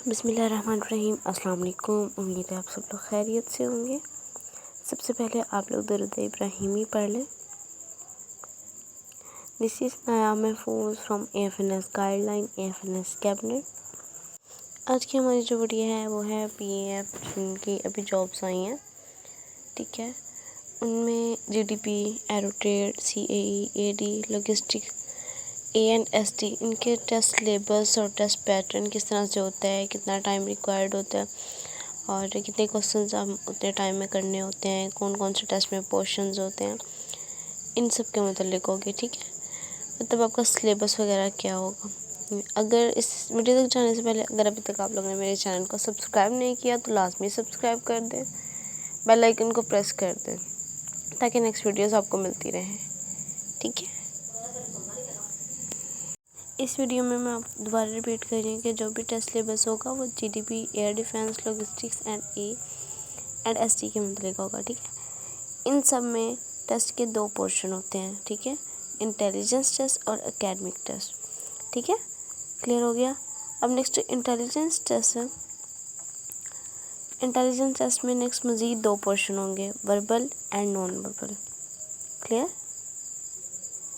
बिस्मिल्लाहिर्रहमानिर्रहीम। अस्सलाम वालेकुम। उम्मीद है आप सब लोग खैरियत से होंगे। सबसे पहले आप लोग दरूद इब्राहिमी पढ़ लें। दिस इज़ नया महफूज from AFNS guideline AFNS cabinet. आज की हमारी जो वीडियो है वो है PAF जिनकी अभी जॉब्स आई हैं, ठीक है। उनमें GDP, arrow trade, CAE, AD, logistic, A&ST, इनके टेस्ट सिलेबस और टेस्ट पैटर्न किस तरह से होता है, कितना टाइम रिक्वायर्ड होता है और कितने क्वेश्चंस आप उतने टाइम में करने होते हैं, कौन कौन से टेस्ट में पोर्शंस होते हैं, इन सब के मतलब होगी, ठीक है। मतलब आपका सिलेबस वगैरह क्या होगा। अगर इस वीडियो तक जाने से पहले अगर अभी तक आप लोगों ने मेरे चैनल को सब्सक्राइब नहीं किया तो लाजमी सब्सक्राइब कर दें, बेल आइकन को प्रेस कर दें ताकि नेक्स्ट वीडियोस आपको मिलती रहें, ठीक है। इस वीडियो में मैं आप दोबारा रिपीट कर रही हूँ कि जो भी टेस्ट सिलेबस होगा वो GDP, air defence, logistics and A&ST के मतलब होगा, ठीक है। इन सब में टेस्ट के 2 पोर्शन होते हैं, ठीक है। इंटेलिजेंस टेस्ट और एकेडमिक टेस्ट, ठीक है। क्लियर हो गया। अब नेक्स्ट इंटेलिजेंस टेस्ट है। इंटेलिजेंस टेस्ट में नेक्स्ट मज़ीद 2 पोर्शन होंगे, verbal and non verbal. Clear.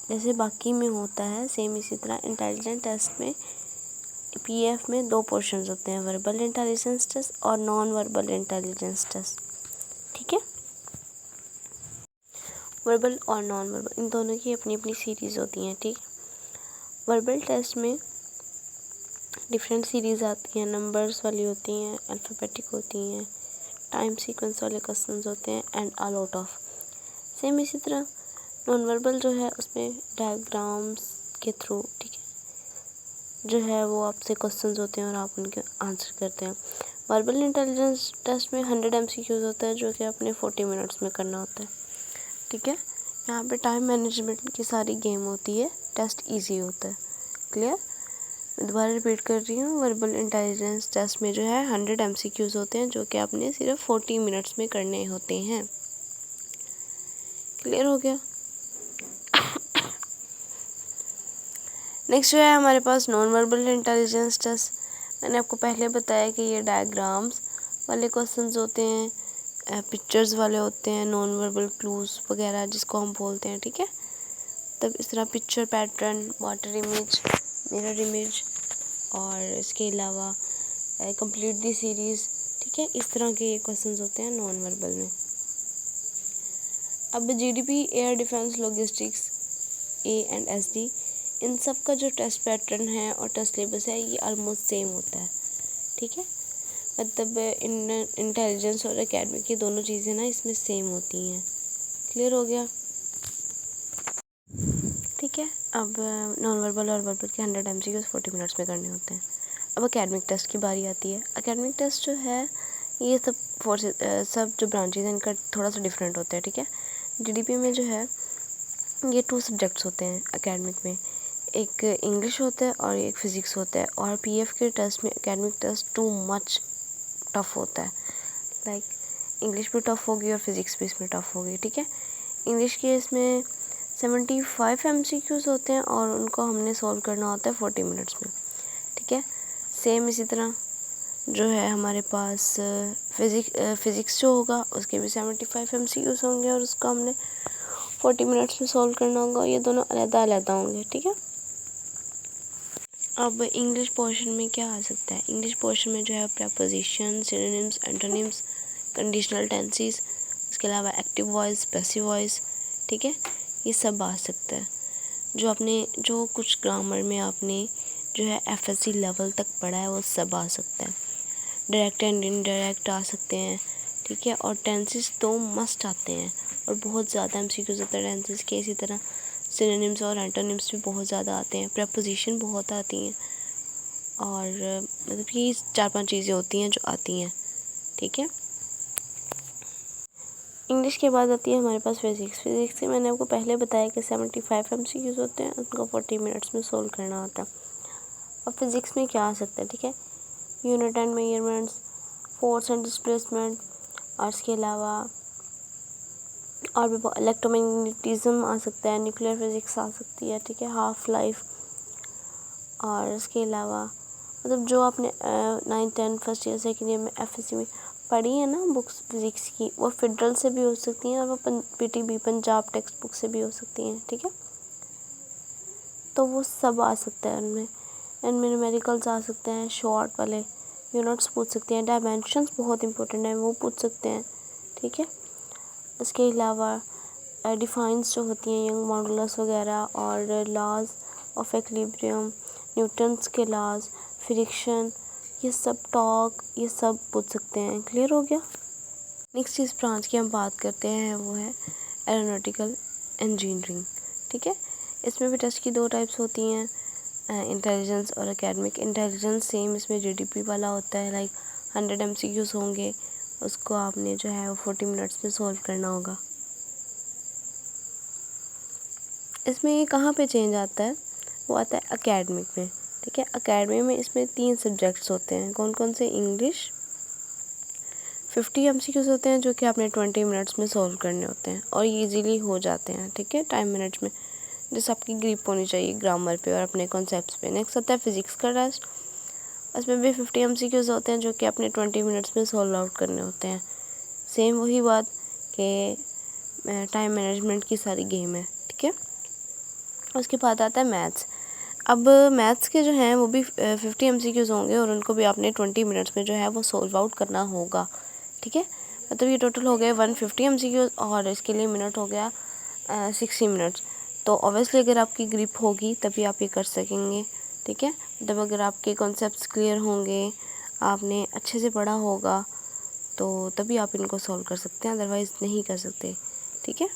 जैसे बाकी में होता है सेम इसी तरह इंटेलिजेंस टेस्ट में PF में 2 पोर्शंस होते हैं, वर्बल इंटेलिजेंस टेस्ट और नॉन वर्बल इंटेलिजेंस टेस्ट, ठीक है। वर्बल और नॉन वर्बल इन दोनों की अपनी अपनी सीरीज़ होती हैं, ठीक है। वर्बल टेस्ट में डिफरेंट सीरीज़ आती हैं, नंबर्स वाली होती हैं, अल्फ़ाबेटिक होती हैं, टाइम सीक्वेंस वाले क्वेश्चंस होते हैं and all out of. Same इसी तरह नॉन वर्बल जो है उसमें डायग्राम्स के थ्रू, ठीक है, जो है वो आपसे क्वेश्चंस होते हैं और आप उनके आंसर करते हैं। वर्बल इंटेलिजेंस टेस्ट में 100 MCQs होता है जो कि आपने 40 मिनट्स में करना होता है, ठीक है। यहाँ पे टाइम मैनेजमेंट की सारी गेम होती है, टेस्ट इजी होता है। क्लियर। मैं दोबारा रिपीट कर रही हूँ, वर्बल इंटेलिजेंस टेस्ट में जो है 100 MCQs होते हैं जो कि आपने सिर्फ 40 मिनट्स में करने होते हैं। क्लियर हो गया। नेक्स्ट जो है हमारे पास नॉन वर्बल इंटेलिजेंस टेस्ट। मैंने आपको पहले बताया कि ये डायग्राम्स वाले क्वेश्चंस होते हैं, पिक्चर्स वाले होते हैं, नॉन वर्बल क्लूज वगैरह जिसको हम बोलते हैं, ठीक है। तब इस तरह picture pattern, water image, mirror image और इसके अलावा कंप्लीट दी सीरीज़, ठीक है। इस तरह के ये क्वेश्चंस होते हैं नॉन वर्बल में। अब GDP, air defence, logistics, A&SD, इन सब का जो टेस्ट पैटर्न है और टेस्ट सिलेबस है ये ऑलमोस्ट सेम होता है, ठीक है। मतलब इंटेलिजेंस और एकेडमिक की दोनों चीज़ें ना इसमें सेम होती हैं। क्लियर हो गया, ठीक है। अब नॉन वर्बल और वर्बल के 100 MCQs 40 मिनट्स में करने होते हैं। अब एकेडमिक टेस्ट की बारी आती है। एकेडमिक टेस्ट जो है ये सब जो ब्रांचेज हैं इनका थोड़ा सा डिफरेंट होता है, ठीक है। GDP में जो है ये 2 सब्जेक्ट्स होते हैं एकेडमिक में, एक इंग्लिश होता है और एक फ़िज़िक्स होता है। और PF के टेस्ट में academic test too much tough होता है, लाइक इंग्लिश भी टफ़ होगी और फिज़िक्स भी इसमें टफ़ होगी, ठीक है। इंग्लिश के इसमें 75 MCQs होते हैं और उनको हमने सॉल्व करना होता है 40 मिनट्स में, ठीक है। सेम इसी तरह जो है हमारे पास फ़िज़िक्स जो होगा उसके भी 75 MCQs होंगे और उसको हमने 40 मिनट्स में सॉल्व करना होगा। ये दोनों अलग-अलग होंगे, ठीक है। अब इंग्लिश पोर्शन में क्या आ सकता है। इंग्लिश पोर्शन में जो है preposition, synonyms, antonyms, conditional tenses, उसके अलावा एक्टिव वॉइस, पैसिव वॉइस, ठीक है, ये सब आ सकता है। जो कुछ ग्रामर में आपने जो है FSC लेवल तक पढ़ा है वो सब आ सकता है। डायरेक्ट एंड इनडायरेक्ट आ सकते हैं, ठीक है। और टेंसेस तो मस्ट आते हैं और बहुत ज़्यादा MCQs होते हैं टेंसेस के। इसी तरह सिनोनिम्स और एंटोनिम्स भी बहुत ज़्यादा आते हैं, प्रेपोजिशन बहुत आती हैं और मतलब कि 4-5 चीज़ें होती हैं जो आती हैं, ठीक है। इंग्लिश के बाद आती है हमारे पास फ़िज़िक्स से मैंने आपको पहले बताया कि 75 MCQs होते हैं, उनको 40 मिनट्स में सोल्व करना होता है। अब फिज़िक्स में क्या आ सकता है, ठीक है। Unit and measurements, force and displacement और इसके अलावा और भी इलेक्ट्रोमैग्नेटिज्म आ सकता है, न्यूक्लियर फिज़िक्स आ सकती है, ठीक है, हाफ लाइफ और इसके अलावा मतलब जो आपने 9th 10th first year second year में FSC में पढ़ी है ना बुक्स फिज़िक्स की, वो फेडरल से भी हो सकती हैं और वो PTB पंजाब टेक्स्ट बुक से भी हो सकती हैं, ठीक है। तो वो सब आ सकता है उनमें, इनमें न्यूमेरिकल्स आ सकते हैं, शॉर्ट वाले यूनिट्स पूछ सकते हैं, डायमेंशंस बहुत इंपॉर्टेंट है वो पूछ सकते हैं, ठीक है। इसके अलावा डिफाइंस जो होती हैं यंग मॉडुलस वगैरह, और लॉज ऑफ इक्विलिब्रियम, न्यूटन्स के लॉज, फ्रिक्शन, ये सब टॉर्क, ये सब पूछ सकते हैं। क्लियर हो गया। नेक्स्ट जिस ब्रांच की हम बात करते हैं वो है एरोनॉटिकल इंजीनियरिंग, ठीक है। इसमें भी टेस्ट की 2 टाइप्स होती हैं, इंटेलिजेंस और एकेडमिक। इंटेलिजेंस सेम इसमें GDP वाला होता है, लाइक 100 MCQs होंगे, उसको आपने जो है वो 40 मिनट्स में सॉल्व करना होगा। इसमें ये कहाँ पे चेंज आता है, वो आता है एकेडमिक में, ठीक है। एकेडमिक में इसमें 3 सब्जेक्ट्स होते हैं, कौन कौन से? इंग्लिश, 50 MCQs होते हैं जो कि आपने 20 मिनट्स में सॉल्व करने होते हैं और ईजीली हो जाते हैं, ठीक है, टाइम मैनेजमेंट, जैसे आपकी ग्रिप होनी चाहिए ग्रामर पे और अपने कॉन्सेप्ट्स पे। नेक्स्ट आता है फिज़िक्स का टेस्ट, उसमें भी 50 MCQs होते हैं जो कि अपने 20 मिनट्स में सॉल्व आउट करने होते हैं। सेम वही बात कि टाइम मैनेजमेंट की सारी गेम है, ठीक है। उसके बाद आता है मैथ्स। अब मैथ्स के जो हैं वो भी 50 MCQs होंगे और उनको भी आपने 20 मिनट्स में जो है वो सॉल्व आउट करना होगा, ठीक है। मतलब ये टोटल हो गए 150 MCQs और इसके लिए मिनट हो गया 60 मिनट्स। तो ऑब्वियसली अगर आपकी ग्रिप होगी तभी आप ये कर सकेंगे, ठीक है। मतलब अगर आपके कॉन्सेप्ट्स क्लियर होंगे, आपने अच्छे से पढ़ा होगा, तो तभी आप इनको सॉल्व कर सकते हैं, अदरवाइज़ नहीं कर सकते, ठीक है।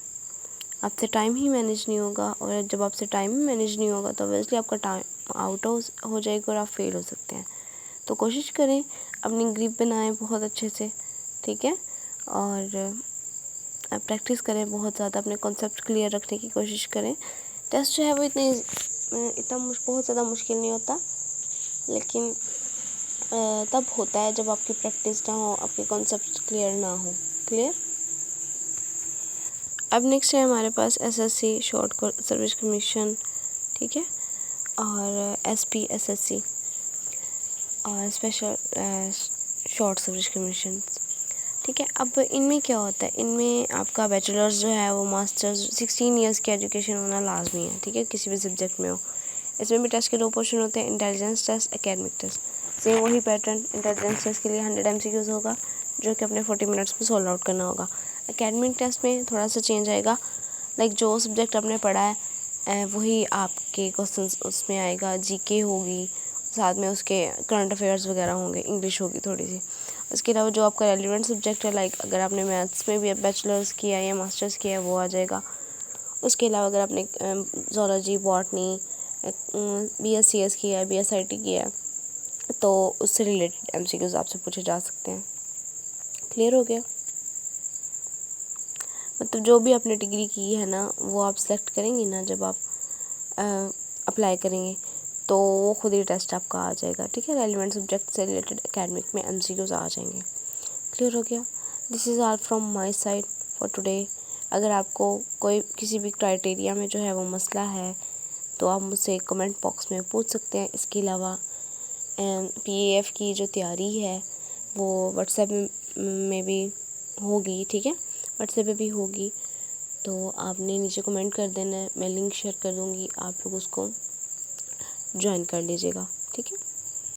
आपसे टाइम ही मैनेज नहीं होगा और जब आपसे टाइम ही मैनेज नहीं होगा तो ऑब्वियसली आपका टाइम आउट हो जाएगा और आप फेल हो सकते हैं। तो कोशिश करें अपनी ग्रिप बनाएं बहुत अच्छे से, ठीक है, और प्रैक्टिस करें बहुत ज़्यादा, अपने कॉन्सेप्ट क्लियर रखने की कोशिश करें। टेस्ट जो है वो बहुत ज़्यादा मुश्किल नहीं होता, लेकिन तब होता है जब आपकी प्रैक्टिस ना हो, आपके कॉन्सेप्ट क्लियर ना हो। क्लियर। अब नेक्स्ट है हमारे पास SSC शॉर्ट सर्विस कमीशन, ठीक है, और SPSSC और स्पेशल शॉर्ट सर्विस कमीशन, ठीक है। अब इनमें क्या होता है, इनमें आपका बैचलर्स जो है वो मास्टर्स 16 इयर्स की एजुकेशन होना लाजमी है, ठीक है, किसी भी सब्जेक्ट में हो। इसमें भी टेस्ट के 2 पोर्शन होते हैं, intelligence test, academic test. Same वही पैटर्न, इंटेलिजेंस टेस्ट के लिए 100 MCQs होगा जो कि अपने 40 मिनट्स में सॉल्व आउट करना होगा। एकेडमिक टेस्ट में थोड़ा सा चेंज आएगा, लाइक जो सब्जेक्ट आपने पढ़ा है वही आपके क्वेश्चंस उसमें आएगा, GK होगी, साथ में उसके करंट अफेयर्स वगैरह होंगे, इंग्लिश होगी थोड़ी सी। उसके अलावा जो आपका रेलिवेंट सब्जेक्ट है, लाइक अगर आपने मैथ्स में भी बैचलर्स किया है या मास्टर्स किया है वो आ जाएगा। उसके अलावा अगर आपने ज़ूलॉजी, बॉटनी, BScs किया है, BSIT किया है, तो उससे रिलेटेड MCQs आपसे पूछे जा सकते हैं। क्लियर हो गया। मतलब जो भी आपने डिग्री की है ना वो आप सेलेक्ट करेंगी ना, जब आप अप्लाई करेंगे तो वो खुद ही टेस्ट आपका आ जाएगा, ठीक है। रेलिवेंट सब्जेक्ट से रिलेटेड एकेडमिक में MCQs आ जाएंगे। क्लियर हो गया। This is all from my side for today. अगर आपको कोई किसी भी क्राइटेरिया में जो है वो मसला है तो आप मुझसे कमेंट बॉक्स में पूछ सकते हैं। इसके अलावा PAF की जो तैयारी है वो व्हाट्सएप में भी होगी, ठीक है, व्हाट्सएप पे भी होगी, तो आपने नीचे कमेंट कर देना है, मैं लिंक शेयर कर दूँगी, आप लोग उसको ज्वाइन कर लीजिएगा, ठीक है।